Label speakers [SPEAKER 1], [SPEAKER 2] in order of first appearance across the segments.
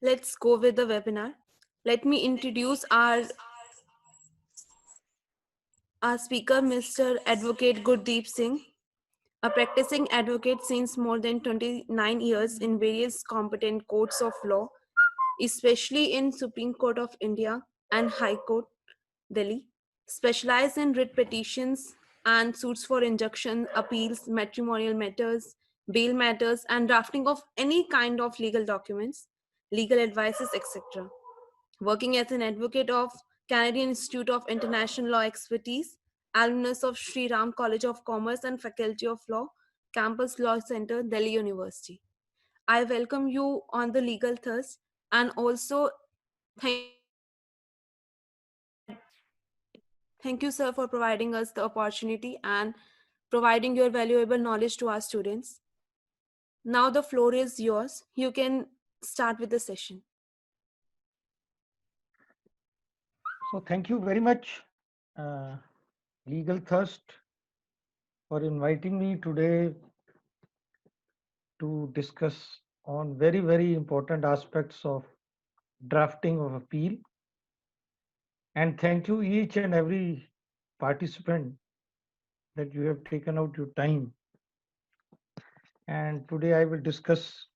[SPEAKER 1] let's go with the webinar. Let me introduce our speaker, Mr. Advocate Gurdeep Singh, a practicing advocate since more than 29 years in various competent courts of law, especially in Supreme Court of India and High Court, Delhi, specialized in writ petitions and suits for injunction, appeals, matrimonial matters, bail matters, and drafting of any kind of legal documents, legal advices, etc. Working as an advocate of Canadian Institute of International Law Expertise, alumnus of Sri Ram College of Commerce and Faculty of Law, Campus Law Center, Delhi University. I welcome you on the Legal Thirst, and also thank you, sir, for providing us the opportunity and providing your valuable knowledge to our students. Now the floor is yours. You can start with the session.
[SPEAKER 2] So thank you very much, uh, Legal Thirst, for inviting me today to discuss on very, very important aspects of drafting of appeal. And thank you each and every participant that you have taken out your time. And today I will discuss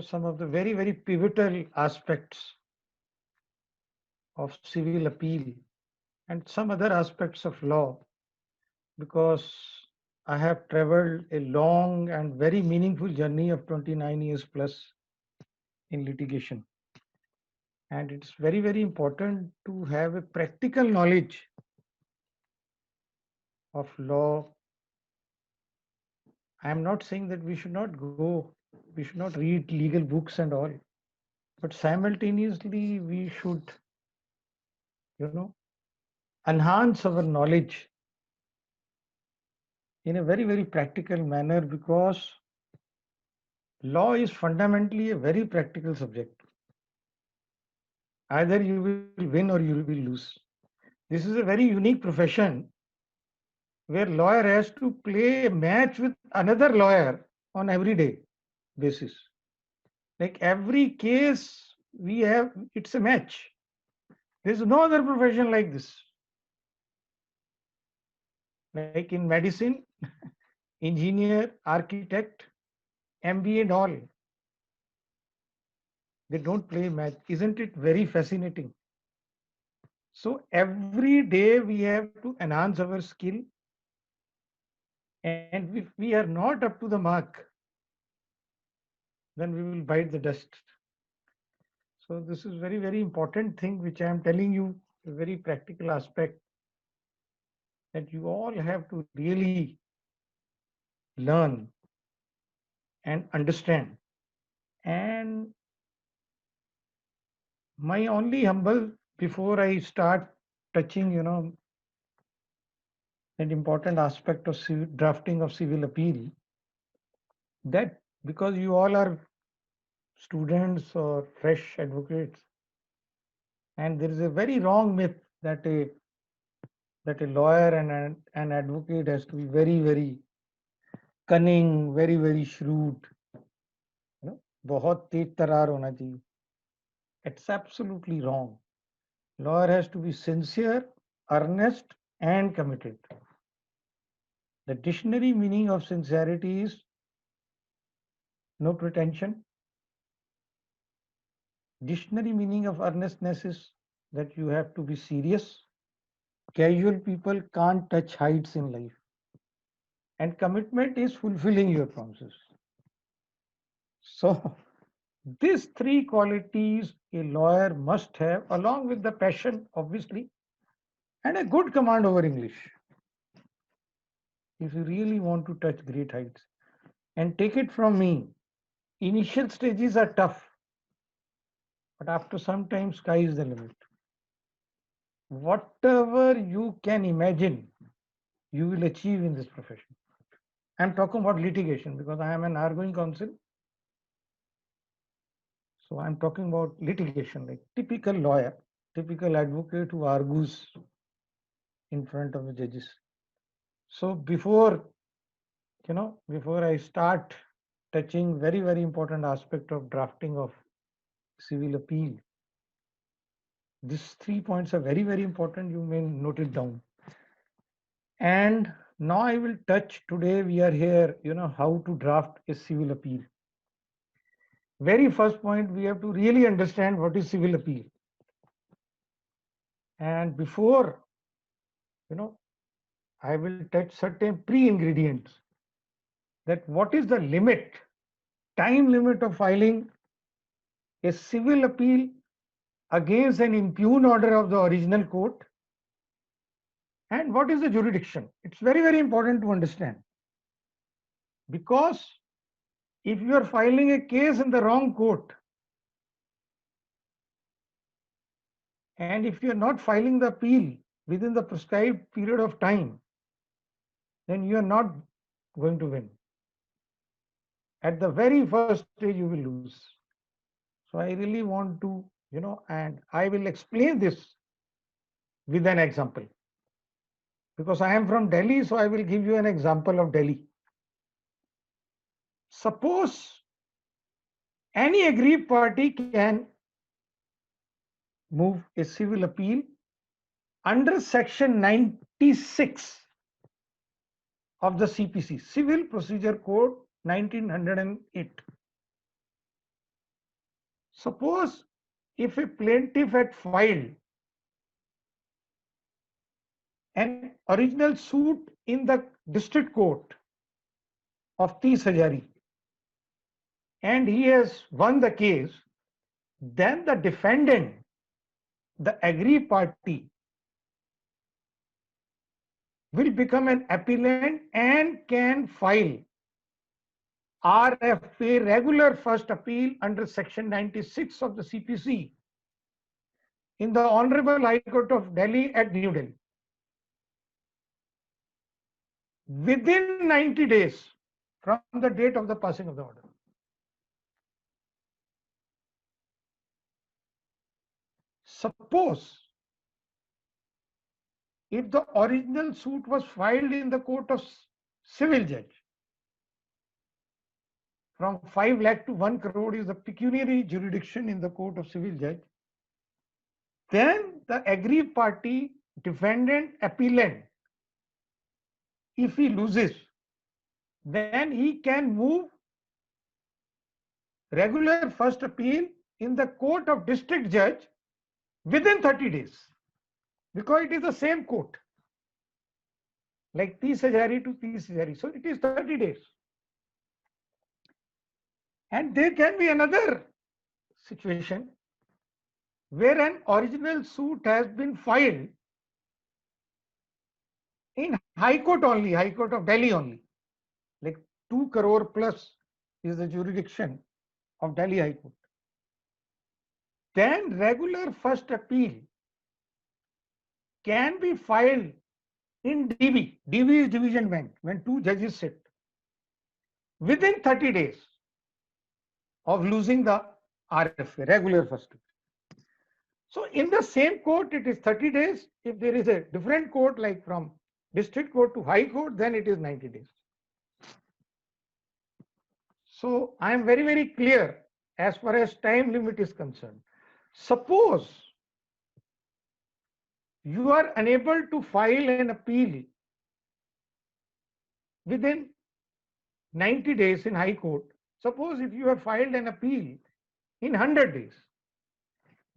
[SPEAKER 2] some of the very, very pivotal aspects of civil appeal and some other aspects of law because I have traveled a long and very meaningful journey of 29 years plus in litigation. And it's very, very important to have a practical knowledge of law. I am not saying that we should not read legal books and all, but simultaneously we should, you know, enhance our knowledge in a very, very practical manner because law is fundamentally a very practical subject. Either you will win or you will lose. This is a very unique profession where lawyer has to play a match with another lawyer on everyday basis. Like every case we have, it's a match. There's no other profession like this. Like in medicine, engineer, architect, MBA and all, they don't play match. Isn't it very fascinating? So every day we have to enhance our skill, and if we are not up to the mark, then we will bite the dust. So this is very, very important thing which I am telling you, a very practical aspect that you all have to really learn and understand. And my only humble, before I start touching, an important aspect of drafting of civil appeal, that because you all are students or fresh advocates, and there is a very wrong myth that a lawyer and an advocate has to be very, very cunning, very, very shrewd, बहुत तेज तरार होना चाहिए. It's absolutely wrong. Lawyer has to be sincere, earnest, and committed. The dictionary meaning of sincerity is no pretension. Dictionary meaning of earnestness is that you have to be serious. Casual people can't touch heights in life. And commitment is fulfilling your promises. So, these three qualities a lawyer must have, along with the passion, obviously, and a good command over English, if you really want to touch great heights. And take it from me, initial stages are tough, but after some time, sky is the limit. Whatever you can imagine, you will achieve in this profession. I'm talking about litigation because I am an arguing counsel. So I'm talking about litigation, like typical lawyer, typical advocate who argues in front of the judges. So before I start touching very, very important aspect of drafting of civil appeal. These 3 points are very, very important. You may note it down. And now I will touch today. We are here, how to draft a civil appeal. Very first point, we have to really understand what is civil appeal. And before, I will touch certain pre-ingredients, that what is the limit, time limit of filing a civil appeal against an impugned order of the original court, and what is the jurisdiction. It's very, very important to understand, because if you are filing a case in the wrong court, and if you are not filing the appeal within the prescribed period of time, then you are not going to win. At the very first stage, you will lose. So I really want to, and I will explain this with an example. Because I am from Delhi, so I will give you an example of Delhi. Suppose any aggrieved party can move a civil appeal under section 96 of the CPC, Civil Procedure Code 1908. Suppose if a plaintiff had filed an original suit in the district court of Tees Hazari and he has won the case, then the defendant, the aggrieved party, will become an appellant and can file RFA, regular first appeal, under section 96 of the CPC in the Honorable High Court of Delhi at New Delhi within 90 days from the date of the passing of the order. Suppose if the original suit was filed in the court of civil judge, from 5 lakh to 1 crore is the pecuniary jurisdiction in the court of civil judge, then the aggrieved party, defendant, appellant, if he loses, then he can move regular first appeal in the court of district judge within 30 days, because it is the same court, like Tees Hazari to Tees Hazari. So it is 30 days. And there can be another situation where an original suit has been filed in High Court only, High Court of Delhi only, like 2 crore plus is the jurisdiction of Delhi High Court. Then regular first appeal can be filed in DB. DB is division bench, when 2 judges sit, within 30 days of losing the RFA, regular first appeal. So in the same court, it is 30 days. If there is a different court, like from district court to high court, then it is 90 days. So I am very, very clear as far as time limit is concerned. Suppose you are unable to file an appeal within 90 days in high court. Suppose if you have filed an appeal in 100 days,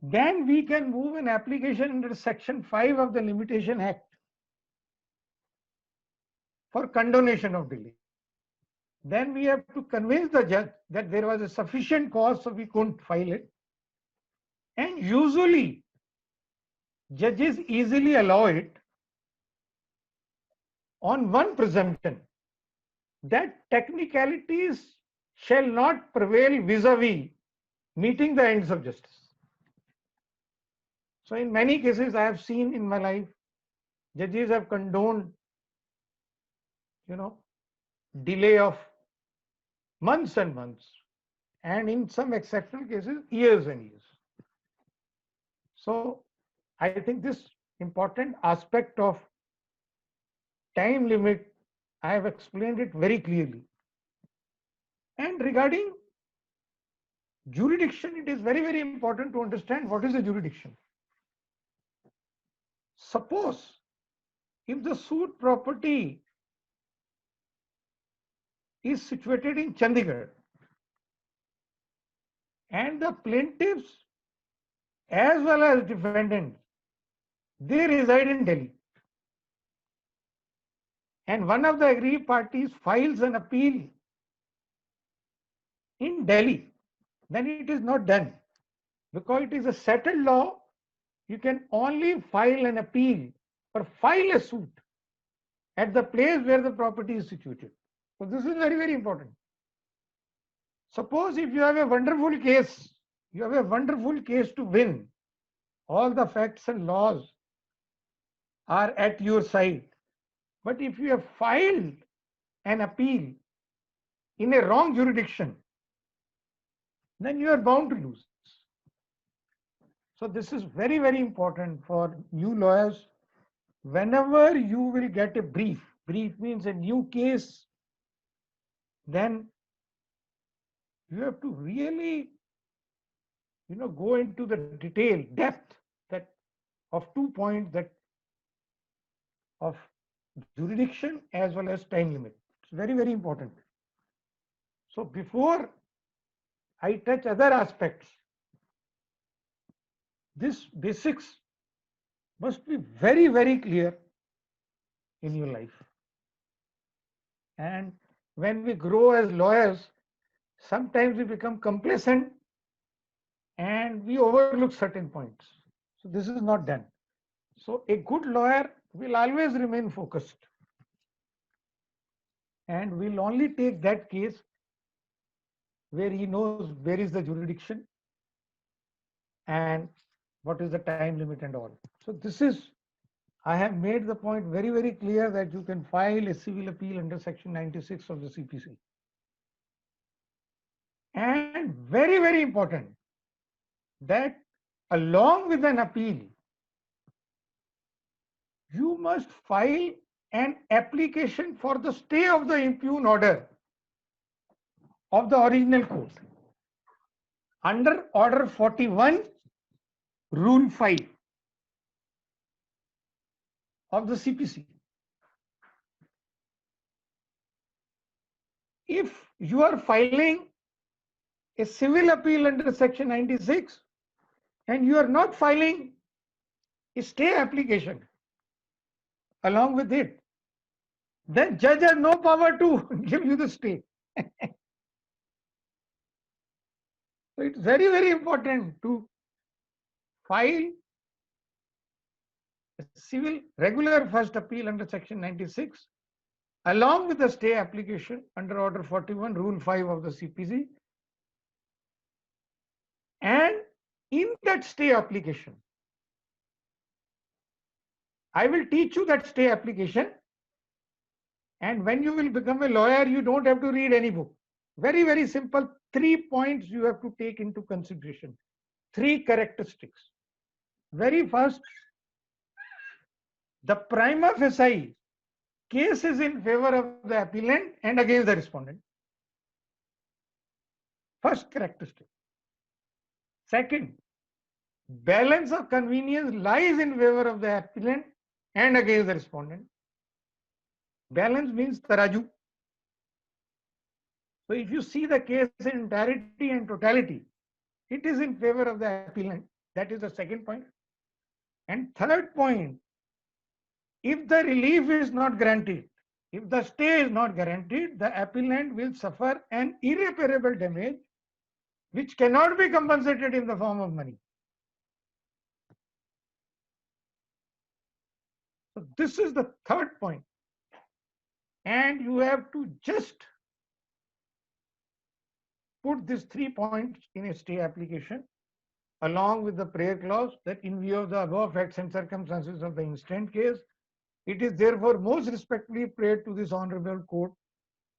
[SPEAKER 2] then we can move an application under section 5 of the Limitation Act for condonation of delay. Then we have to convince the judge that there was a sufficient cause, so we couldn't file it. And usually judges easily allow it on one presumption, that technicalities shall not prevail vis-a-vis meeting the ends of justice. So in many cases I have seen in my life, judges have condoned, delay of months and months, and in some exceptional cases, years and years. So I think this important aspect of time limit, I have explained it very clearly. And regarding Jurisdiction, it is very, very important to understand what is the jurisdiction. Suppose if the suit property is situated in Chandigarh and the plaintiffs as well as defendants, they reside in Delhi, and one of the aggrieved parties files an appeal in Delhi, then it is not done. Because it is a settled law, you can only file an appeal or file a suit at the place where the property is situated. So this is very, very important. Suppose if you have a wonderful case, to win, all the facts and laws are at your side. But if you have filed an appeal in a wrong jurisdiction, then you are bound to lose. So this is very, very important for new lawyers. Whenever you will get a brief means a new case, then you have to really, go into the detail, depth that of 2 points, that of jurisdiction as well as time limit. It's very, very important. So before I touch other aspects, this basics must be very, very clear in your life. And when we grow as lawyers, sometimes we become complacent and we overlook certain points. So this is not done. So a good lawyer will always remain focused and will only take that case where he knows where is the jurisdiction and what is the time limit and all. So this is, I have made the point very, very clear that you can file a civil appeal under section 96 of the CPC. And very, very important that along with an appeal, you must file an application for the stay of the impugn order of the original court under Order 41, Rule 5 of the CPC. If you are filing a civil appeal under section 96 and you are not filing a stay application along with it, then judge has no power to give you the stay. So it's very, very important to file a civil regular first appeal under section 96 along with the stay application under Order 41, Rule 5 of the CPC. And in that stay application, I will teach you that stay application. And when you will become a lawyer, you don't have to read any book. Very, very simple. 3 points you have to take into consideration. 3 characteristics. Very first, the prima facie case is in favor of the appellant and against the respondent. First characteristic. Second, balance of convenience lies in favor of the appellant and against the respondent. Balance means taraju. So if you see the case in entirety and totality, it is in favor of the appellant. That is the second point. And third point, if the relief is not granted, if the stay is not guaranteed, the appellant will suffer an irreparable damage which cannot be compensated in the form of money. So this is the third point. And you have to just put these 3 points in a stay application along with the prayer clause that in view of the above facts and circumstances of the instant case, it is therefore most respectfully prayed to this honorable court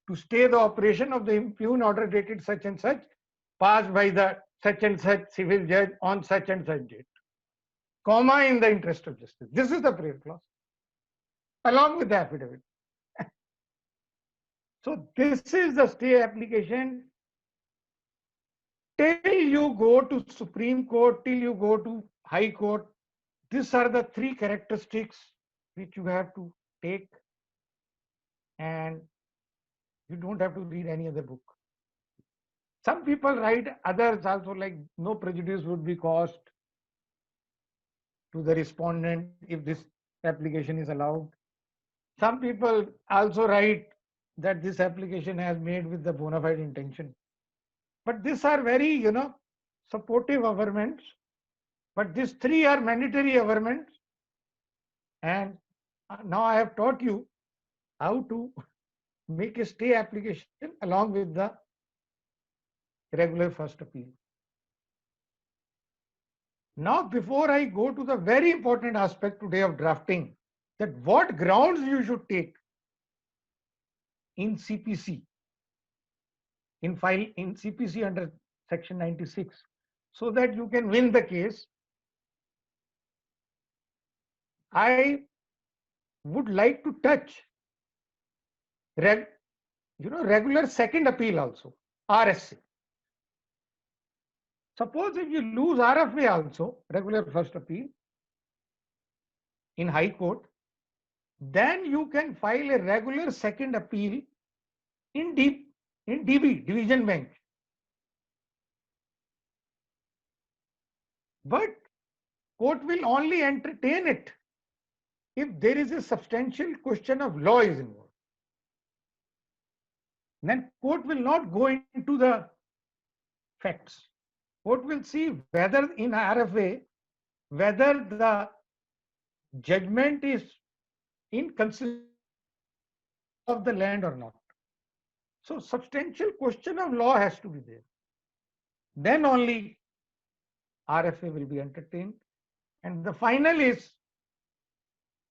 [SPEAKER 2] to stay the operation of the impugn order dated such and such, passed by the such and such civil judge on such and such date, comma, in the interest of justice. This is the prayer clause along with the affidavit. So this is the stay application till you go to Supreme Court, till you go to High Court, these are the three characteristics which you have to take, and you don't have to read any other book. Some people write others also, like no prejudice would be caused to the respondent if this application is allowed. Some people also write that this application has made with the bona fide intention. But these are very, supportive averments. But these three are mandatory averments. And now I have taught you how to make a stay application along with the regular first appeal. Now, before I go to the very important aspect today of drafting, that what grounds you should take in CPC, in CPC under section 96, so that you can win the case, I would like to touch regular second appeal also, RSA. Suppose if you lose RFA also, regular first appeal, in High Court, then you can file a regular second appeal in DB, Division Bench. But court will only entertain it if there is a substantial question of law is involved. Then court will not go into the facts. Court will see whether in RFA, whether the judgment is inconsistent of the land or not. So substantial question of law has to be there. Then only RFA will be entertained. And the final is,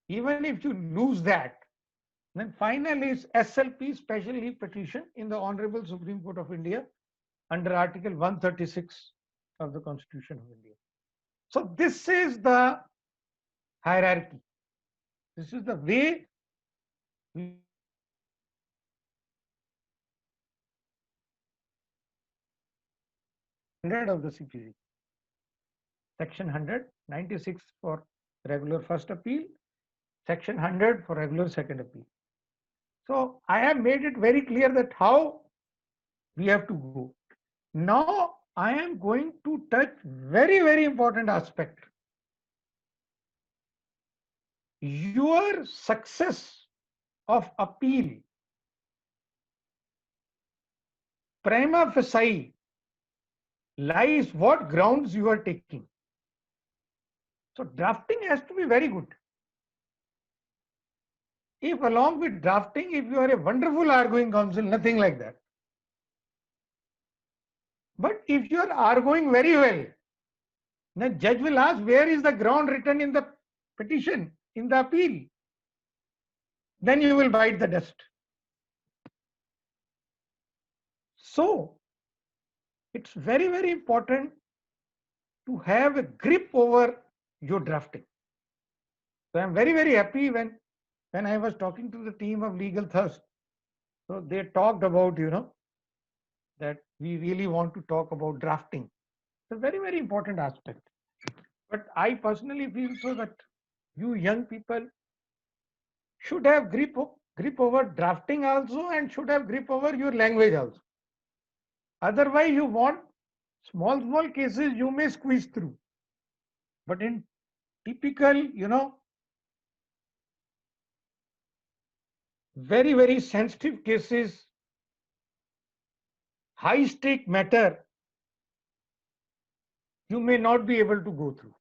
[SPEAKER 2] even if you lose that, then final is SLP, special leave petition in the Honorable Supreme Court of India under Article 136 of the Constitution of India. So this is the hierarchy. This is the way we of the CPC. Section 100, 96 for regular first appeal, Section 100 for regular second appeal. So I have made it very clear that how we have to go. Now I am going to touch very, very important aspect. Your success of appeal prima facie lies what grounds you are taking. So drafting has to be very good. If along with drafting, if you are a wonderful arguing counsel, nothing like that. But if you are arguing very well, then judge will ask, where is the ground written in the petition, in the appeal? Then you will bite the dust. So it's very, very important to have a grip over your drafting. So I'm very, very happy when I was talking to the team of Legal Thirst. So they talked about, that we really want to talk about drafting. It's a very, very important aspect. But I personally feel so that you young people should have grip over drafting also, and should have grip over your language also. Otherwise, you want small cases you may squeeze through. But in typical, very, very sensitive cases, high stake matter, you may not be able to go through.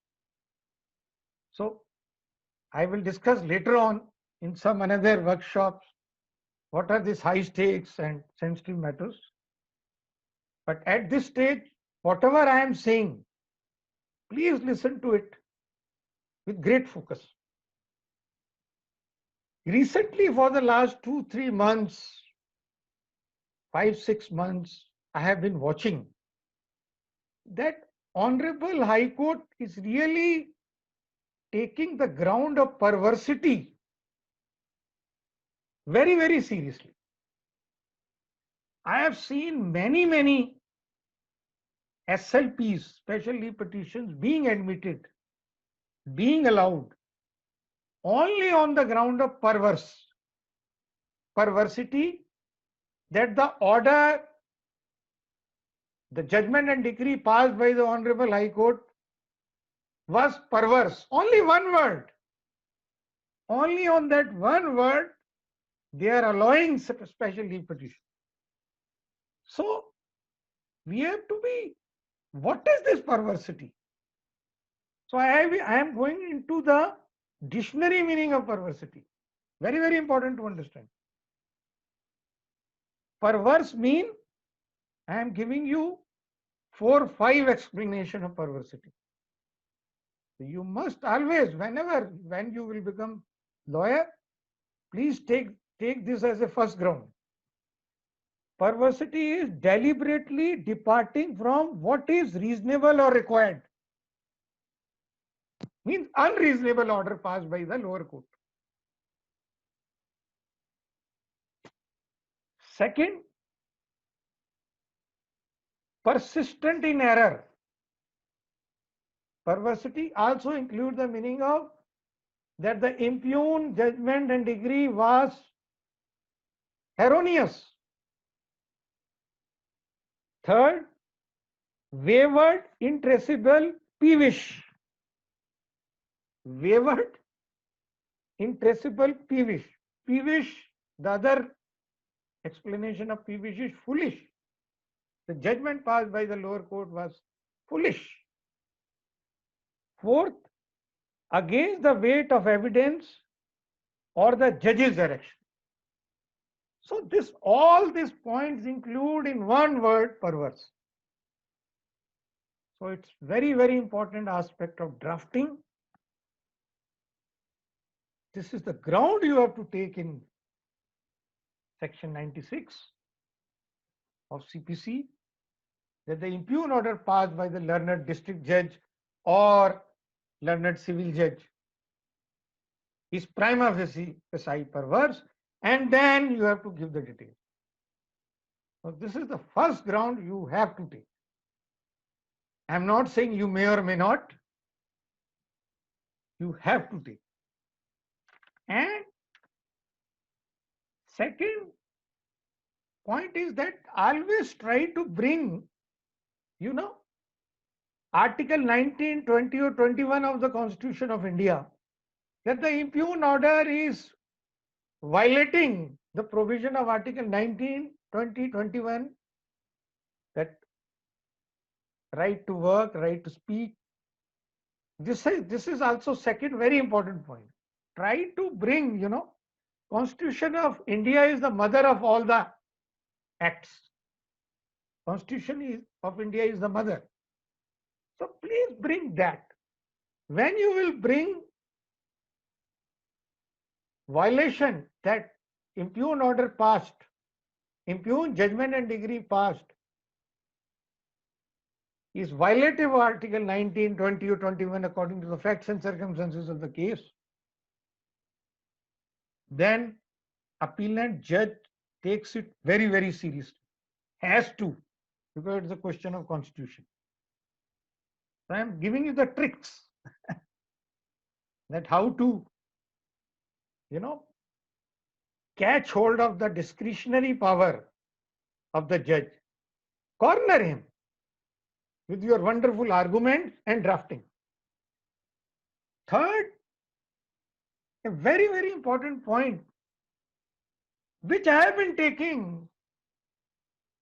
[SPEAKER 2] So I will discuss later on in some another workshops what are these high stakes and sensitive matters. But at this stage, whatever I am saying, please listen to it with great focus. Recently, for the last 2-3 months, 5-6 months, I have been watching that Honorable High Court is really taking the ground of perversity very, very seriously. I have seen many SLPs, special leave petitions, being admitted, being allowed only on the ground of perversity, that the order, the judgment and decree passed by the Honorable High Court was perverse. Only one word. Only on that one word, they are allowing special leave petition. So we have to be, what is this perversity? So I am going into the dictionary meaning of perversity. Very, very important to understand. Perverse mean, I am giving you 4 or 5 explanation of perversity. You must always, when you will become lawyer, please take this as a first ground. Perversity is deliberately departing from what is reasonable or required. Means unreasonable order passed by the lower court. Second, persistent in error. Perversity also includes the meaning of that the impugned judgment and decree was erroneous. Third, wayward, intraceable, peevish. Wayward, intraceable, peevish. Peevish, the other explanation of peevish is foolish. The judgment passed by the lower court was foolish. Fourth, against the weight of evidence or the judge's direction. So all these points include in one word perverse. So it's very, very important aspect of drafting. This is the ground you have to take in section 96 of CPC, that the impugned order passed by the learned district judge or learned civil judge is prima facie perverse, and then you have to give the details. So this is the first ground you have to take. I'm not saying you may or may not. You have to take. And second point is that always try to bring, Article 19, 20 or 21 of the Constitution of India, that the impugned order is violating the provision of Article 19, 20, 21, that right to work, right to speak. This is also second very important point. Try to bring, Constitution of India is the mother of all the acts. Constitution of India is the mother. So please bring that. When you will bring violation, that impugned order passed, impugned judgment and decree passed, is violative of Article 19, 20 or 21 according to the facts and circumstances of the case, then appellant judge takes it very, very seriously. Has to, because it's a question of constitution. So I am giving you the tricks that how to, catch hold of the discretionary power of the judge. Corner him with your wonderful arguments and drafting. Third, a very, very important point, which I have been taking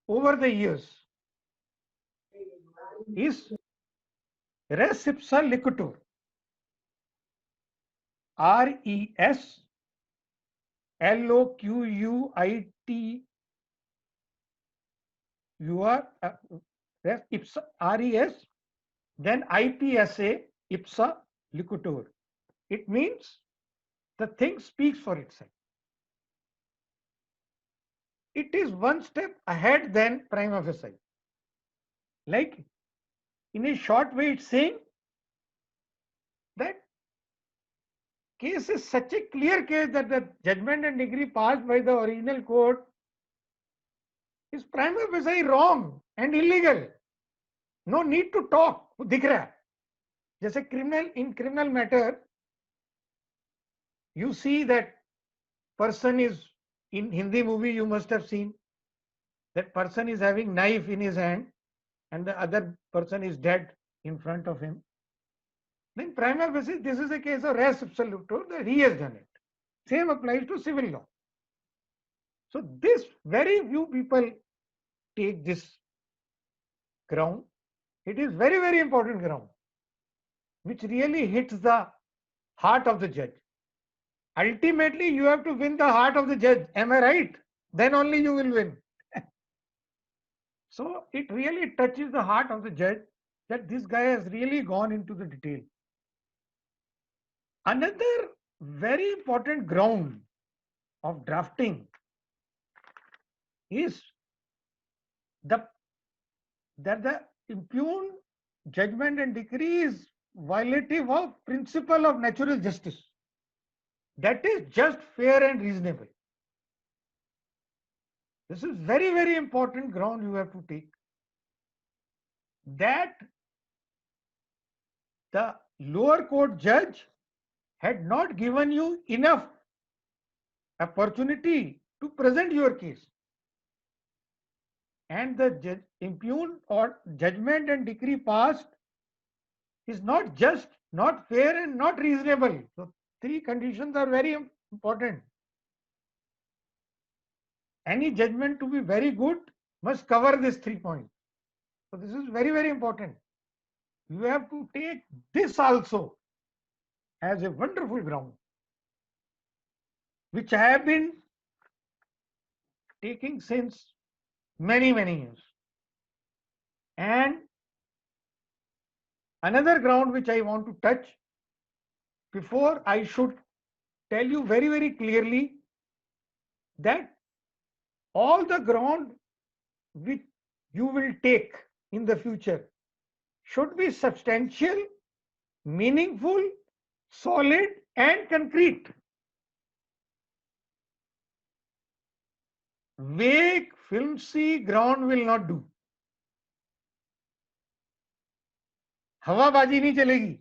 [SPEAKER 2] over the years, is res ipsa loquitur. RES LOQUIT res ipsa, RES, then IPSA ipsa loquitur. It means the thing speaks for itself. It is one step ahead than prima facie. Like, in a short way, it's saying that case is such a clear case that the judgment and decree passed by the original court is prima facie wrong and illegal. No need to talk, वो दिख रहा है. जैसे criminal matter, you see that person is, in Hindi movie you must have seen, that person is having knife in his hand and the other person is dead in front of him. Then prima facie this is a case of res absolutor, that he has done it. Same applies to civil law. So this, very few people take this ground. It is very, very important ground, which really hits the heart of the judge. Ultimately, you have to win the heart of the judge. Am I right? Then only you will win. So it really touches the heart of the judge that this guy has really gone into the detail. Another very important ground of drafting is that the impugned judgment and decree is violative of principle of natural justice. That is just, fair and reasonable. This is very, very important ground you have to take. That the lower court judge had not given you enough opportunity to present your case. And the impugned or judgment and decree passed is not just, not fair and not reasonable. So three conditions are very important. Any judgment to be very good must cover these 3 points. So this is very, very important. You have to take this also as a wonderful ground, which I have been taking since many, many years. And another ground which I want to touch, before I should tell you very, very clearly that all the ground which you will take in the future should be substantial, meaningful, solid, and concrete. Vague, flimsy ground will not do. हवाबाजी नहीं चलेगी.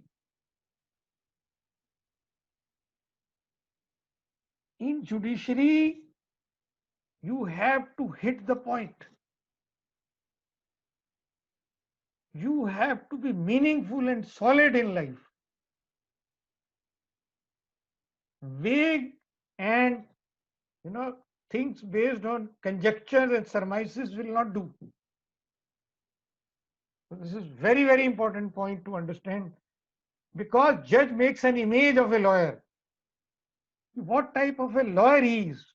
[SPEAKER 2] In judiciary, you have to hit the point. You have to be meaningful and solid in life. Vague and, things based on conjectures and surmises will not do. So this is very, very important point to understand, because judge makes an image of a lawyer. What type of a lawyer he is?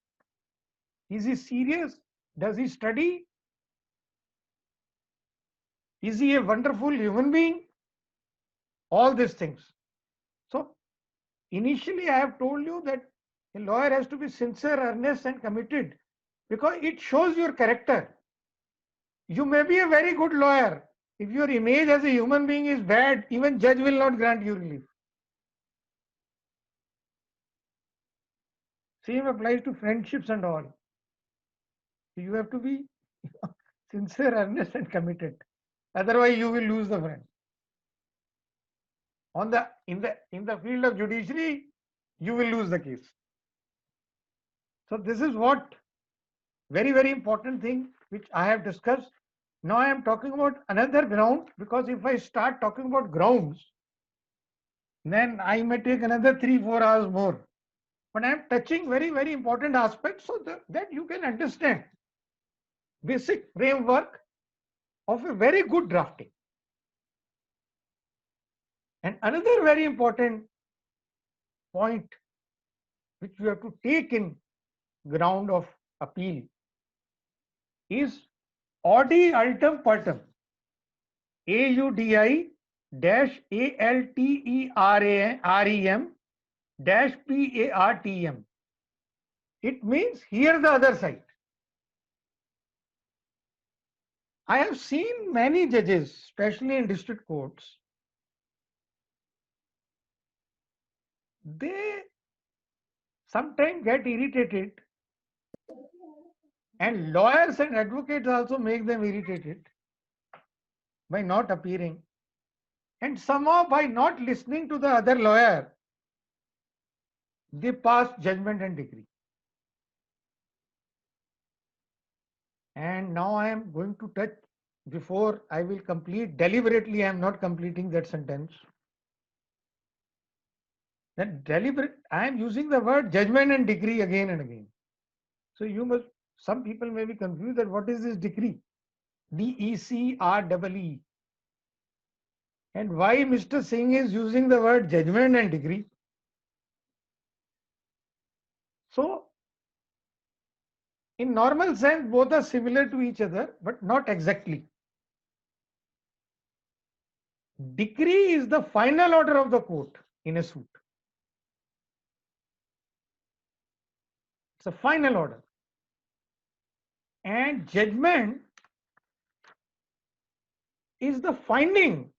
[SPEAKER 2] Is he serious? Does he study? Is he a wonderful human being? All these things. So initially I have told you that a lawyer has to be sincere, earnest, and committed, because it shows your character. You may be a very good lawyer. If your image as a human being is bad, even judge will not grant you relief. Same applies to friendships and all. You have to be sincere, earnest, and committed. Otherwise, you will lose the friend. In the field of judiciary, you will lose the case. So this is what very, very important thing which I have discussed. Now I am talking about another ground, because if I start talking about grounds, then I may take another 3-4 hours more. But I am touching very, very important aspects so that you can understand basic framework of a very good drafting. And another very important point which you have to take in ground of appeal is Audi Altem Partem, AUDI -ALTEREM -PARTM. It means hear the other side. I have seen many judges, especially in district courts, they sometimes get irritated, and lawyers and advocates also make them irritated, by not appearing, and somehow by not listening to the other lawyer, they passed judgment and decree. And now I am going to touch, before I will complete, deliberately I am not completing that sentence. That deliberate, I am using the word judgment and decree again and again. So you must, some people may be confused that what is this decree? DECREE. And why Mr. Singh is using the word judgment and decree? So in normal sense, both are similar to each other, but not exactly. Decree is the final order of the court in a suit. It's a final order. And judgment is the finding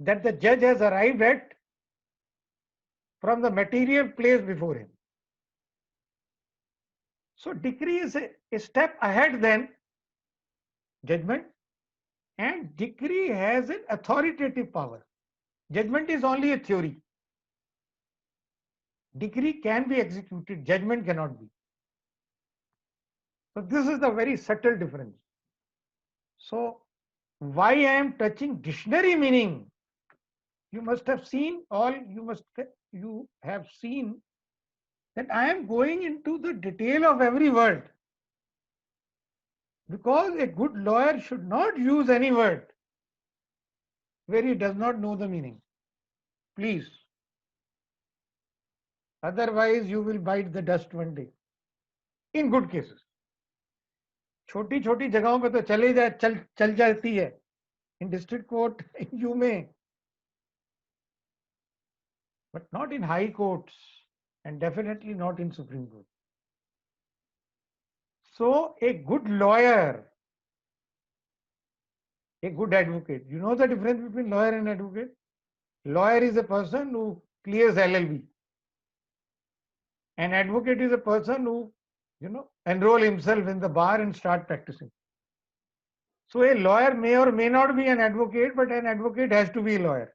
[SPEAKER 2] that the judge has arrived at from the material placed before him. So decree is a step ahead than judgment, and decree has an authoritative power. Judgment is only a theory. Decree can be executed, judgment cannot be. So this is the very subtle difference. So why I am touching dictionary meaning? You must have seen, you have seen that I am going into the detail of every word, because a good lawyer should not use any word where he does not know the meaning. Please. Otherwise, you will bite the dust one day. In good cases. छोटी छोटी जगहों पे तो चल जाती है. In district court, you may. But not in high courts, and definitely not in Supreme Court. So a good lawyer, a good advocate, you know the difference between lawyer and advocate? Lawyer is a person who clears LLB. An advocate is a person who, enroll himself in the bar and start practicing. So a lawyer may or may not be an advocate, but an advocate has to be a lawyer.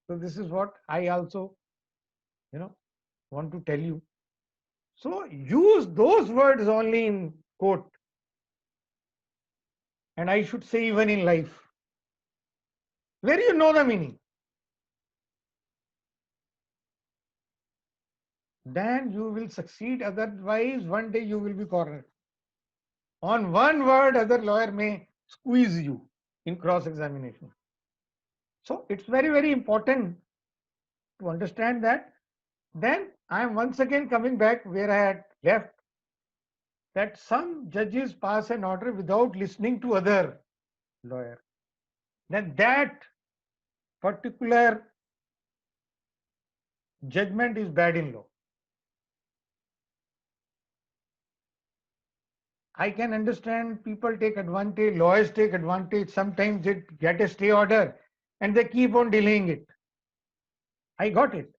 [SPEAKER 2] So this is what I also, want to tell you. So use those words only in court. And I should say even in life, where you know the meaning. Then you will succeed. Otherwise, one day you will be cornered. On one word, other lawyer may squeeze you in cross-examination. So it's very, very important to understand that. Then I am once again coming back where I had left, that some judges pass an order without listening to other lawyer. Then that particular judgment is bad in law. I can understand people take advantage, lawyers take advantage. Sometimes they get a stay order and they keep on delaying it. I got it.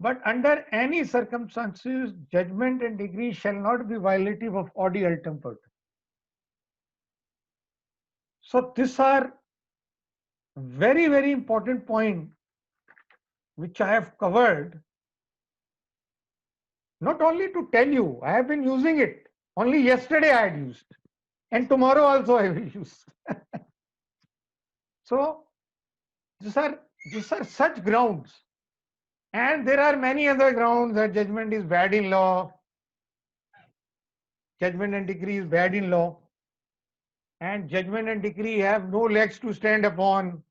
[SPEAKER 2] But under any circumstances, judgment and decree shall not be violative of audi altem purtem. So these are very, very important point which I have covered. Not only to tell you, I have been using it. Only yesterday I had used, and tomorrow also I will use. So these are such grounds, and there are many other grounds that judgment is bad in law, judgment and decree is bad in law, and judgment and decree have no legs to stand upon.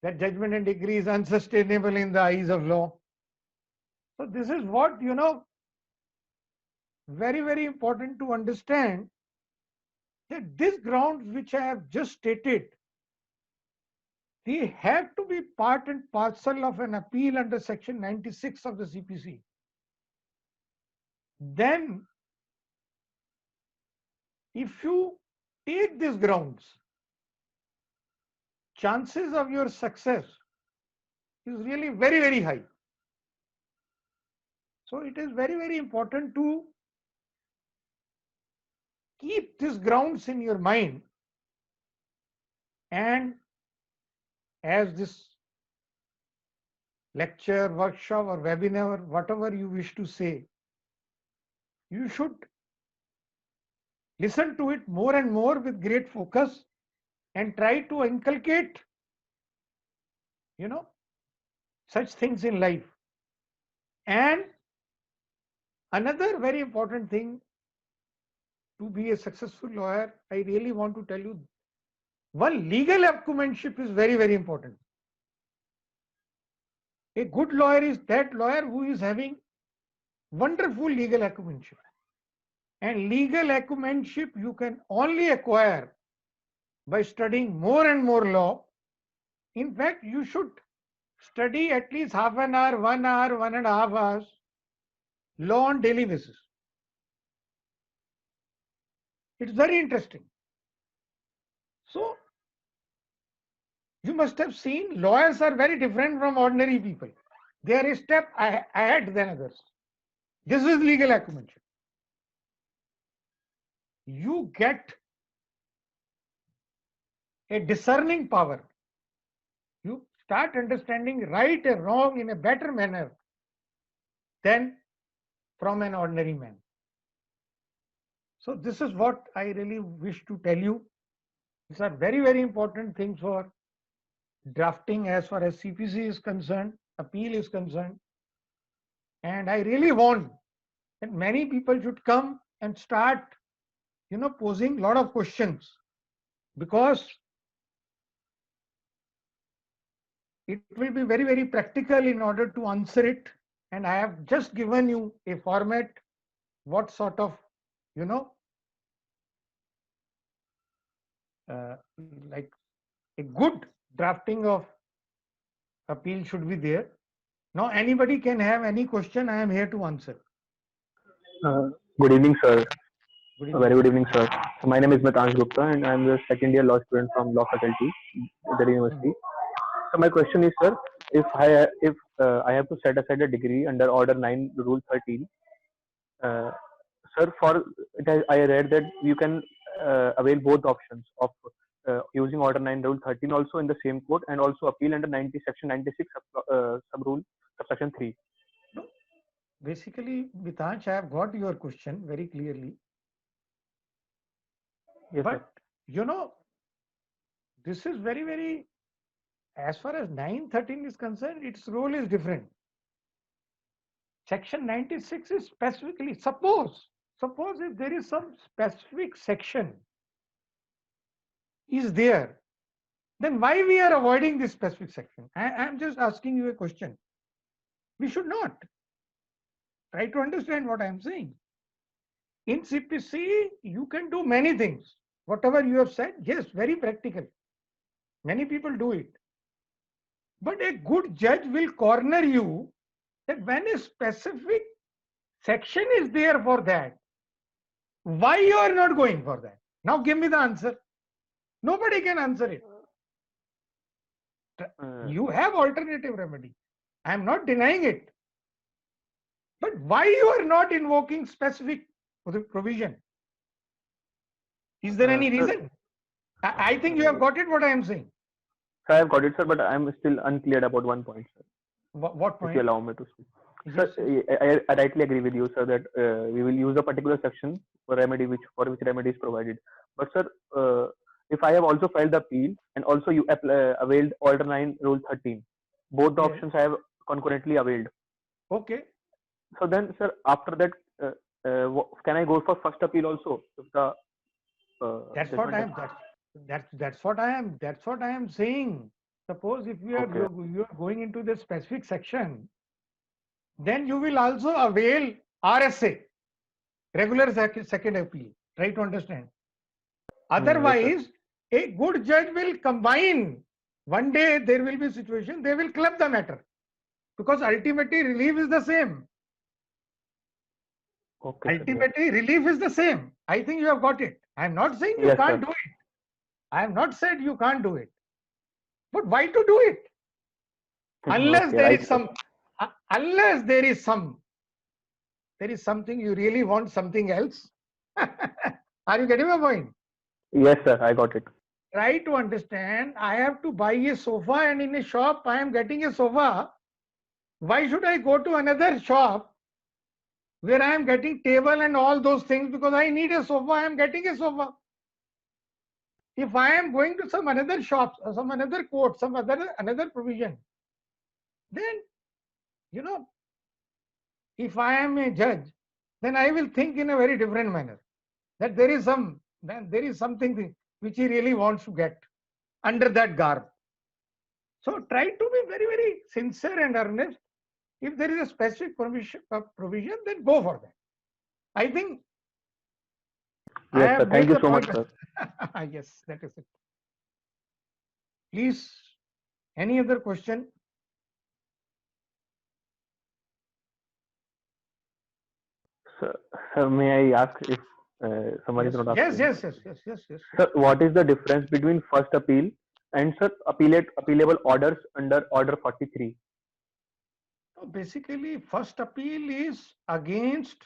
[SPEAKER 2] That judgment and decree is unsustainable in the eyes of law. So this is what, very, very important to understand, that these grounds which I have just stated, they have to be part and parcel of an appeal under section 96 of the CPC. Then, if you take these grounds, chances of your success is really very, very high. So it is very, very important to keep these grounds in your mind, and as this lecture, workshop, or webinar, whatever you wish to say, you should listen to it more and more with great focus and try to inculcate, such things in life. And another very important thing to be a successful lawyer, I really want to tell you, one, legal acumenship is very, very important. A good lawyer is that lawyer who is having wonderful legal acumenship. And legal acumenship you can only acquire by studying more and more law. In fact, you should study at least half an hour, 1.5 hours law on daily basis. It's very interesting. So, you must have seen lawyers are very different from ordinary people. They are a step ahead than others. This is legal acumenship. You get a discerning power. You start understanding right and wrong in a better manner than from an ordinary man. So this is what I really wish to tell you. These are very, very important things for drafting as far as CPC is concerned, appeal is concerned. And I really want that many people should come and start, posing a lot of questions, because it will be very, very practical in order to answer it. And I have just given you a format, what sort of, like a good drafting of appeal should be there. Now anybody can have any question. I am here to answer.
[SPEAKER 3] Good evening, sir.
[SPEAKER 2] Good
[SPEAKER 3] A
[SPEAKER 2] evening.
[SPEAKER 3] very good evening, sir. So my name is Mitansh Gupta, and I'm the second year law student from Law Faculty, Delhi University. So my question is, sir, if I have to set aside a degree under Order 9, Rule 13, sir, for it, I read that you can avail both options of using Order 9, Rule 13 also in the same court, and also appeal under Section 96 sub-rule subsection 3.
[SPEAKER 2] No, basically, Mitansh, I have got your question very clearly.
[SPEAKER 3] Yes,
[SPEAKER 2] but
[SPEAKER 3] sir.
[SPEAKER 2] This is very, very, as far as 913 is concerned, its role is different. Section 96 is specifically, suppose if there is some specific section is there, then why we are avoiding this specific section? I am just asking you a question. We should not. Try to understand what I am saying. In CPC, you can do many things. Whatever you have said, yes, very practical. Many people do it. But a good judge will corner you that when a specific section is there for that, why you are not going for that? Now give me the answer. Nobody can answer it. You have alternative remedy. I am not denying it. But why you are not invoking specific provision? Is there any reason? I think you have got it what I am saying.
[SPEAKER 3] Sir, I have got it, sir, but I am still unclear about one point, sir.
[SPEAKER 2] What point?
[SPEAKER 3] If you allow me to speak.
[SPEAKER 2] Yes.
[SPEAKER 3] Sir, I rightly agree with you, sir, that we will use a particular section for remedy for which remedy is provided. But sir, if I have also filed the appeal and also you availed Order 9, Rule 13, both the options I have concurrently availed.
[SPEAKER 2] Okay.
[SPEAKER 3] So then, sir, after that, can I go for first appeal also? If the,
[SPEAKER 2] that's what I am saying. Suppose if you are you are going into the specific section, then you will also avail RSA, regular second appeal. Try to understand. Otherwise, a good judge will combine. One day there will be a situation, they will club the matter, because ultimately relief is the same.
[SPEAKER 3] Okay,
[SPEAKER 2] ultimately relief is the same. I think you have got it. I am not saying you can't do it. I have not said you can't do it. But why to do it? Unless there is some, unless there is something you really want something else, Are you getting my point?
[SPEAKER 3] Yes, sir, I got it.
[SPEAKER 2] Try to understand. I have to buy a sofa, and in a shop I am getting a sofa. Why should I go to another shop where I am getting table and all those things? Because I need a sofa, I am getting a sofa. If I am going to some another shop, or some another court, some another provision, then you know, if I am a judge, then I will think in a very different manner. That there is something which he really wants to get under that garb. So try to be very, very sincere and earnest. If there is a specific provision, then go for that. I think I
[SPEAKER 3] Yes, sir.
[SPEAKER 2] have
[SPEAKER 3] Thank
[SPEAKER 2] made
[SPEAKER 3] you
[SPEAKER 2] the
[SPEAKER 3] so much,
[SPEAKER 2] point.
[SPEAKER 3] sir.
[SPEAKER 2] Yes, that is it. Please, any other question?
[SPEAKER 3] Sir, may I ask if someone is
[SPEAKER 2] Yes,
[SPEAKER 3] not
[SPEAKER 2] yes,
[SPEAKER 3] asking?
[SPEAKER 2] yes, yes, yes, yes, yes.
[SPEAKER 3] Sir, what is the difference between first appeal and, sir, appealable orders under Order 43?
[SPEAKER 2] So basically, first appeal is against,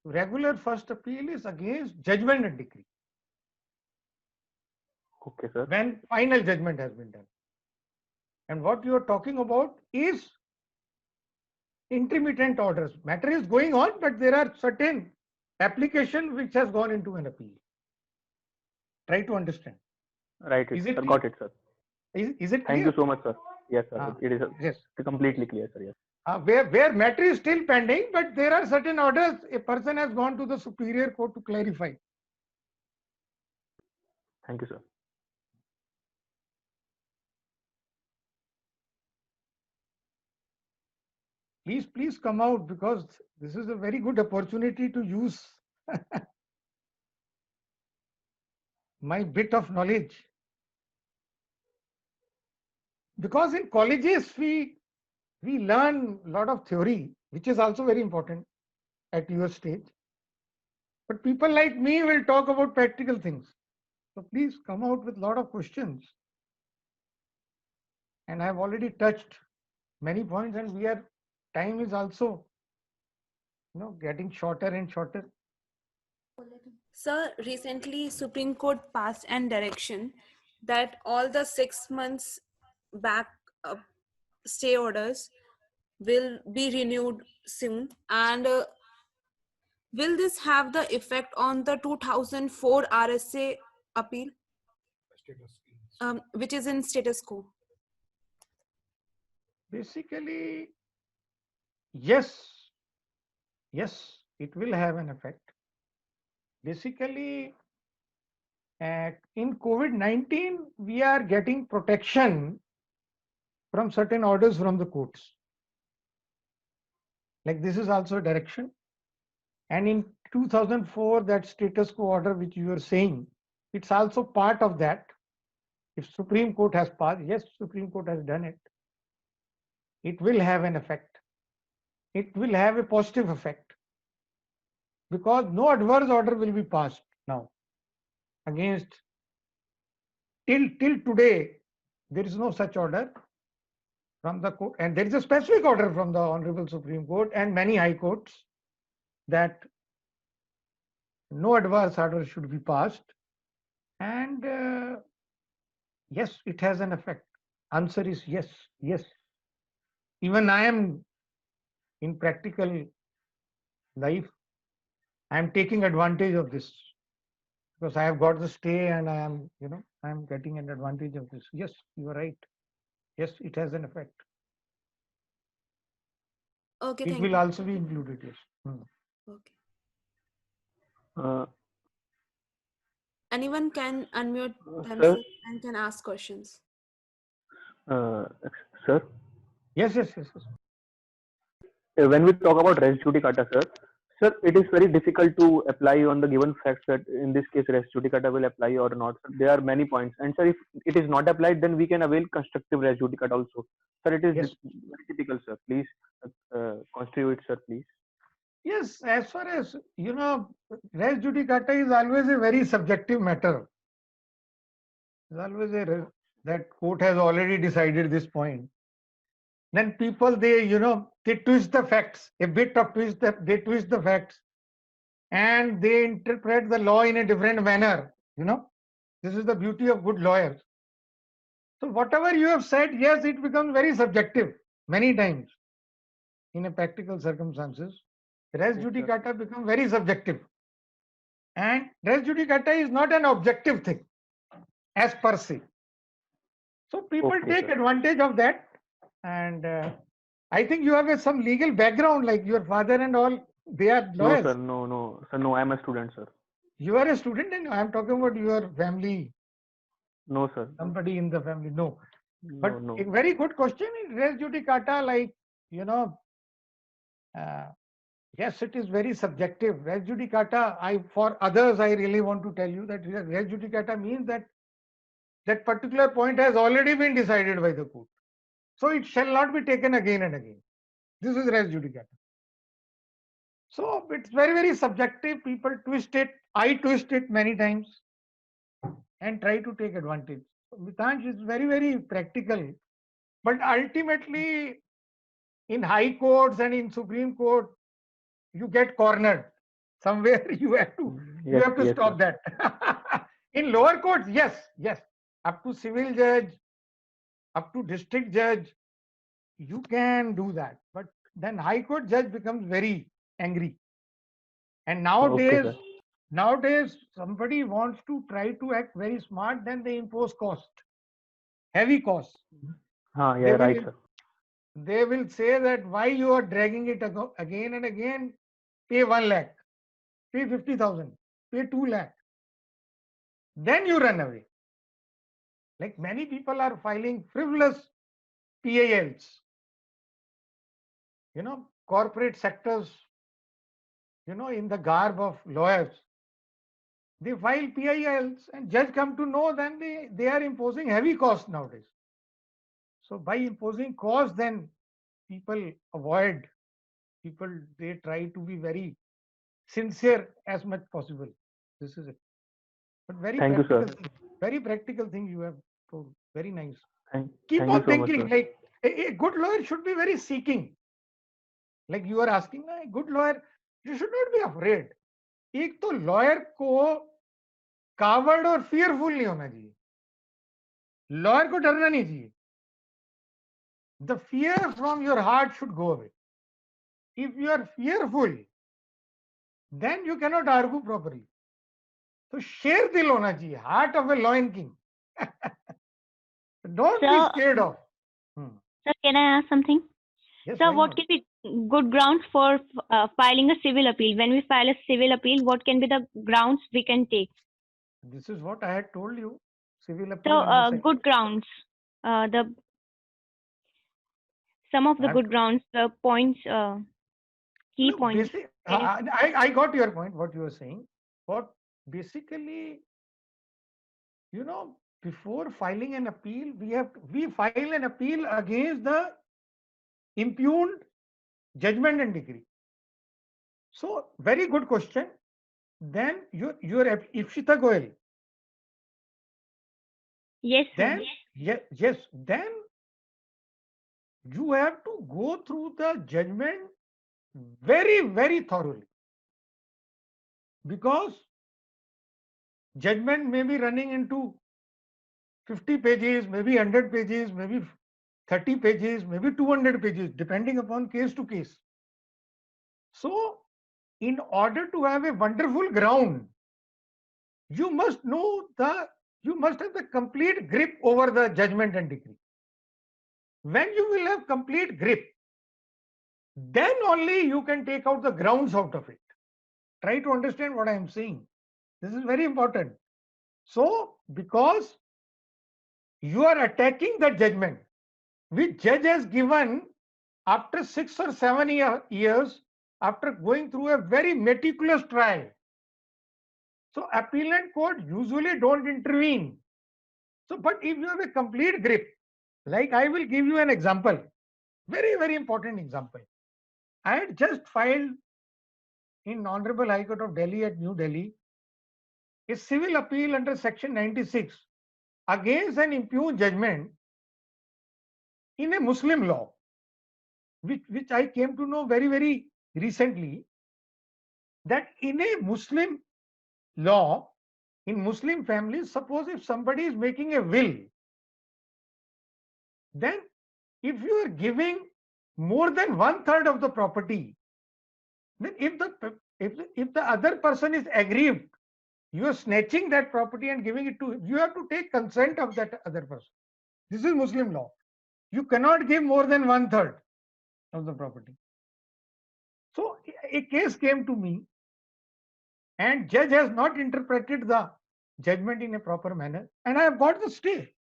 [SPEAKER 2] regular first appeal is against judgment and decree,
[SPEAKER 3] Okay, sir.
[SPEAKER 2] when final judgment has been done. And what you are talking about is intermittent orders. Matter is going on, but there are certain application which has gone into an appeal. Try to understand.
[SPEAKER 3] Right,
[SPEAKER 2] Is
[SPEAKER 3] sir.
[SPEAKER 2] it
[SPEAKER 3] Got it, sir.
[SPEAKER 2] Is it
[SPEAKER 3] Thank
[SPEAKER 2] clear?
[SPEAKER 3] you so much, sir. Yes, sir.
[SPEAKER 2] Ah,
[SPEAKER 3] It is
[SPEAKER 2] yes.
[SPEAKER 3] completely clear, sir. Yes.
[SPEAKER 2] Where matter is still pending, but there are certain orders a person has gone to the superior court to clarify.
[SPEAKER 3] Thank you, sir.
[SPEAKER 2] Please come out, because this is a very good opportunity to use my bit of knowledge. Because in colleges we learn a lot of theory, which is also very important at your stage. But people like me will talk about practical things. So please come out with a lot of questions. And I have already touched many points, and time is also getting shorter and shorter.
[SPEAKER 1] Sir, recently Supreme Court passed an direction that all the 6 months back stay orders will be renewed soon. And will this have the effect on the 2004 RSA appeal, which is in status quo?
[SPEAKER 2] Basically, yes, it will have an effect. Basically, in COVID-19, we are getting protection from certain orders from the courts. Like this is also a direction. And in 2004, that status quo order which you are saying, it's also part of that. If Supreme Court has passed, yes, Supreme Court has done it. It will have an effect. It will have a positive effect, because no adverse order will be passed now against, till today, there is no such order from the court, and there is a specific order from the Honorable Supreme Court and many high courts that no adverse order should be passed. And yes, it has an effect. Answer is yes. Even I am, in practical life, I am taking advantage of this, because I have got the stay and I am getting an advantage of this. Yes, you are right. Yes, it has an effect.
[SPEAKER 1] Okay,
[SPEAKER 2] It
[SPEAKER 1] thank
[SPEAKER 2] will
[SPEAKER 1] you.
[SPEAKER 2] also be included, yes.
[SPEAKER 1] Okay.
[SPEAKER 3] Uh,
[SPEAKER 1] Anyone can unmute
[SPEAKER 3] sir,
[SPEAKER 1] themselves and can ask questions.
[SPEAKER 3] sir,
[SPEAKER 2] Yes.
[SPEAKER 3] when we talk about res judicata, sir, it is very difficult to apply on the given facts that in this case res judicata will apply or not. There are many points, and sir, if it is not applied, then we can avail constructive res judicata also. Sir, it is
[SPEAKER 2] Yes.
[SPEAKER 3] very typical, sir. Please constitute, sir, please.
[SPEAKER 2] Yes, as far as res judicata is always a very subjective matter. It's always that court has already decided this point. Then people, they twist the facts a bit, they twist the facts, and they interpret the law in a different manner. This is the beauty of good lawyers. So whatever you have said, yes, it becomes very subjective many times in a practical circumstances. Res
[SPEAKER 3] Yes, sir.
[SPEAKER 2] judicata become very subjective, and res judicata is not an objective thing as per se. So people
[SPEAKER 3] Okay,
[SPEAKER 2] take
[SPEAKER 3] sir.
[SPEAKER 2] advantage of that, and I think you have some legal background, like your father and all. They are
[SPEAKER 3] No,
[SPEAKER 2] lawyers.
[SPEAKER 3] sir. No, sir. No, I'm a student, sir.
[SPEAKER 2] You are a student, and I'm talking about your family,
[SPEAKER 3] No, sir.
[SPEAKER 2] somebody in the family. No, but
[SPEAKER 3] No.
[SPEAKER 2] a very good question in res judicata, like you know, uh, yes, it is very subjective. Res judicata, for others, I really want to tell you that res judicata means that that particular point has already been decided by the court, so it shall not be taken again and again. This is res judicata. So it's very subjective. People twist it. I twist it many times and try to take advantage. Mitansh is very practical, but ultimately in high courts and in Supreme Court, you get cornered. Somewhere you have to
[SPEAKER 3] Yes,
[SPEAKER 2] stop
[SPEAKER 3] sir.
[SPEAKER 2] that. In lower courts, yes, up to civil judge, up to district judge, you can do that. But then high court judge becomes very angry. And
[SPEAKER 3] Okay, sir.
[SPEAKER 2] nowadays somebody wants to try to act very smart, then they impose cost, heavy cost.
[SPEAKER 3] Yeah,
[SPEAKER 2] They
[SPEAKER 3] right,
[SPEAKER 2] will
[SPEAKER 3] sir.
[SPEAKER 2] they will say that why you are dragging it again and again, pay 1 lakh, pay 50,000, pay 2 lakh. Then you run away. Like many people are filing frivolous PILs, corporate sectors, in the garb of lawyers. They file PILs and judge come to know, then they are imposing heavy costs nowadays. So by imposing costs, then people avoid, they try to be very sincere as much possible. This is it. But
[SPEAKER 3] Thank you, sir.
[SPEAKER 2] very practical thing you have told. Very nice.
[SPEAKER 3] Thank
[SPEAKER 2] Keep
[SPEAKER 3] you
[SPEAKER 2] on
[SPEAKER 3] so much,
[SPEAKER 2] thinking,
[SPEAKER 3] sir.
[SPEAKER 2] like a good lawyer should be very seeking. Like you are asking, a good lawyer, you should not be afraid. एक तो lawyer को coward और fearful नहीं होना चाहिए. Lawyer को डरना नहीं चाहिए. The fear from your heart should go away. If you are fearful, then you cannot argue properly. So शेर दिल होना चाहिए, heart of a lion king. Don't be
[SPEAKER 4] Sir,
[SPEAKER 2] scared of.
[SPEAKER 4] sir, can I ask something?
[SPEAKER 2] Yes,
[SPEAKER 4] Sir,
[SPEAKER 2] why
[SPEAKER 4] what
[SPEAKER 2] not?
[SPEAKER 4] can be good grounds for filing a civil appeal? When we file a civil appeal, what can be the grounds we can take?
[SPEAKER 2] This is what I had told you. Civil appeal
[SPEAKER 4] So,
[SPEAKER 2] under section.
[SPEAKER 4] good grounds. Some of the good grounds, the points, key
[SPEAKER 2] No,
[SPEAKER 4] points.
[SPEAKER 2] I got your point, what you were saying. But basically, before filing an appeal, we file an appeal against the impugned judgment and decree. So, very good question. Then your Ipshita Goel.
[SPEAKER 4] Yes, sir.
[SPEAKER 2] Then yes, then you have to go through the judgment very thoroughly, because judgment may be running into 50 pages, maybe 100 pages, maybe 30 pages, maybe 200 pages, depending upon case to case. So, in order to have a wonderful ground, you must have the complete grip over the judgment and decree. When you will have complete grip, then only you can take out the grounds out of it. Try to understand what I am saying. This is very important. So, because you are attacking the judgment which judge has given after 6 or 7 years, after going through a very meticulous trial. So appellant court usually don't intervene. So, but if you have a complete grip, like I will give you an example, very important example. I had just filed in Honorable High Court of Delhi at New Delhi a civil appeal under section 96 against an impugned judgment in a Muslim law, which I came to know very recently, that in a Muslim law, in Muslim families, suppose if somebody is making a will, then if you are giving more than 1/3 of the property, then if the other person is aggrieved, you are snatching that property and giving it to him. You have to take consent of that other person. This is Muslim law. You cannot give more than 1/3 of the property. So a case came to me, and judge has not interpreted the judgment in a proper manner, and I have got the stay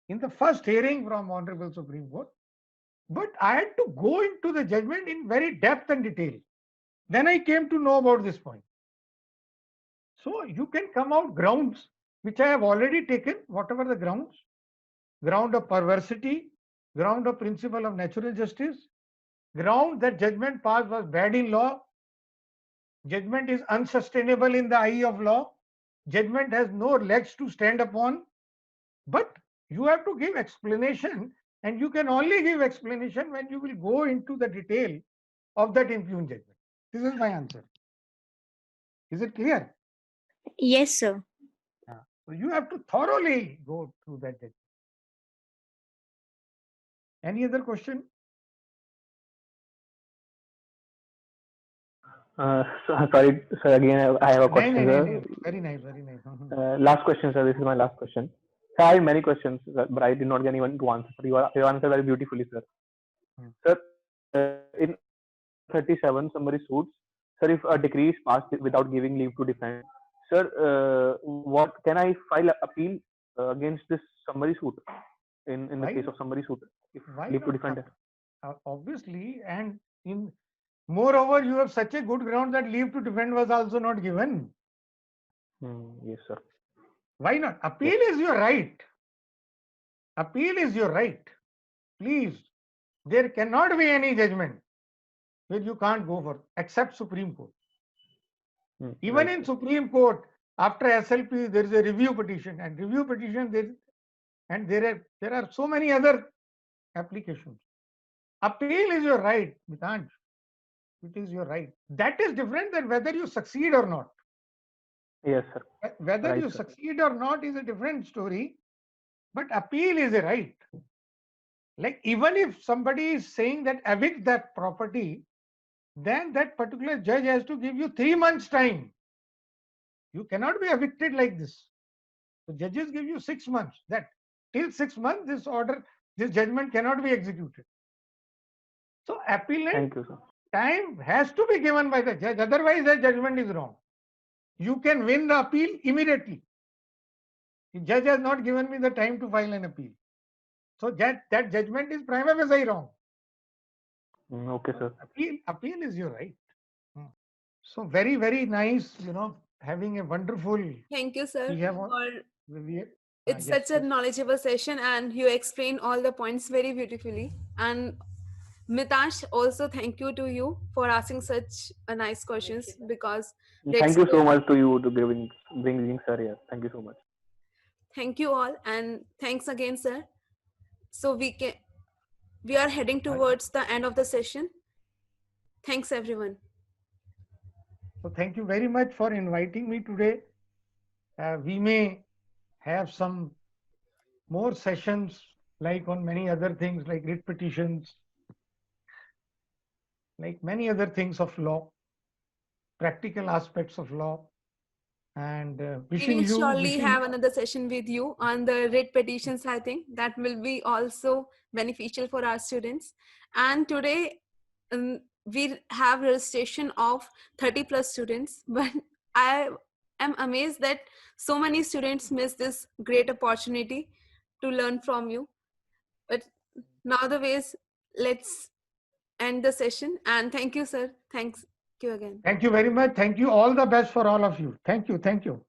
[SPEAKER 2] in the first hearing from Honorable Supreme Court. But I had to go into the judgment in very depth and detail. Then I came to know about this point. So you can come out grounds which I have already taken, whatever the grounds, ground of perversity, ground of principle of natural justice, ground that judgment passed was bad in law, judgment is unsustainable in the eye of law, judgment has no legs to stand upon, but you have to give explanation, and you can only give explanation when you will go into the detail of that impugned judgment. This is my answer. Is it clear?
[SPEAKER 4] Yes, sir.
[SPEAKER 2] So you have to thoroughly go through that judgment. Any other question?
[SPEAKER 3] Sorry, sir. Again, I have a question.
[SPEAKER 2] No. Very nice, very nice.
[SPEAKER 3] Last question, sir. This is my last question. So I had many questions, sir, but I did not get anyone to answer. You answered very beautifully, sir. Sir, in 37, somebody suits. Sir, if a decree is passed without giving leave to defend, sir, what can I file appeal against this summary suit in the
[SPEAKER 2] Why
[SPEAKER 3] case
[SPEAKER 2] not?
[SPEAKER 3] of summary suit? If
[SPEAKER 2] Why
[SPEAKER 3] leave to
[SPEAKER 2] not?
[SPEAKER 3] defend.
[SPEAKER 2] Obviously, and in moreover, you have such a good ground that leave to defend was also not given.
[SPEAKER 3] Yes, sir.
[SPEAKER 2] Why not? Appeal is your right. Appeal is your right. Please, there cannot be any judgment where you can't go for, except Supreme Court. Even
[SPEAKER 3] Right,
[SPEAKER 2] in
[SPEAKER 3] sir.
[SPEAKER 2] Supreme Court, after SLP, there is a review petition, and review petition there are so many other applications. Appeal is your right, Mitanj. It is your right. That is different than whether you succeed or not.
[SPEAKER 3] Yes, sir.
[SPEAKER 2] Whether
[SPEAKER 3] Right,
[SPEAKER 2] you
[SPEAKER 3] sir.
[SPEAKER 2] succeed or not is a different story, but appeal is a right. Like even if somebody is saying that evict that property, then that particular judge has to give you 3 months time. You cannot be evicted like this. The judges give you 6 months. That till 6 months, this order, this judgment cannot be executed. So appellant
[SPEAKER 3] Thank you, sir.
[SPEAKER 2] time has to be given by the judge. Otherwise, the judgment is wrong. You can win the appeal immediately. The judge has not given me the time to file an appeal. So that judgment is prima facie wrong.
[SPEAKER 3] Okay, sir.
[SPEAKER 2] Appeal is your right. So very, very nice, having a wonderful.
[SPEAKER 1] Thank you, sir.
[SPEAKER 2] We have
[SPEAKER 1] It's
[SPEAKER 2] yes,
[SPEAKER 1] such a knowledgeable session, and you explained all the points very beautifully. And Mitash, also thank you to you for asking such a nice questions, because
[SPEAKER 3] Thank you so much to you to bringing sir here. Thank you so much.
[SPEAKER 1] Thank you all, and thanks again, sir. So we are heading towards the end of the session. Thanks, everyone.
[SPEAKER 2] So thank you very much for inviting me today. We may have some more sessions like on many other things like writ petitions, like many other things of law, practical aspects of law, and
[SPEAKER 1] We will surely have another session with you on the writ petitions. I think that will be also beneficial for our students. And today we have registration of 30+ students, but I am amazed that so many students miss this great opportunity to learn from you. But nowadays, let's end the session. And thank you, sir. Thank you again.
[SPEAKER 2] Thank you very much. Thank you. All the best for all of you. Thank you. Thank you.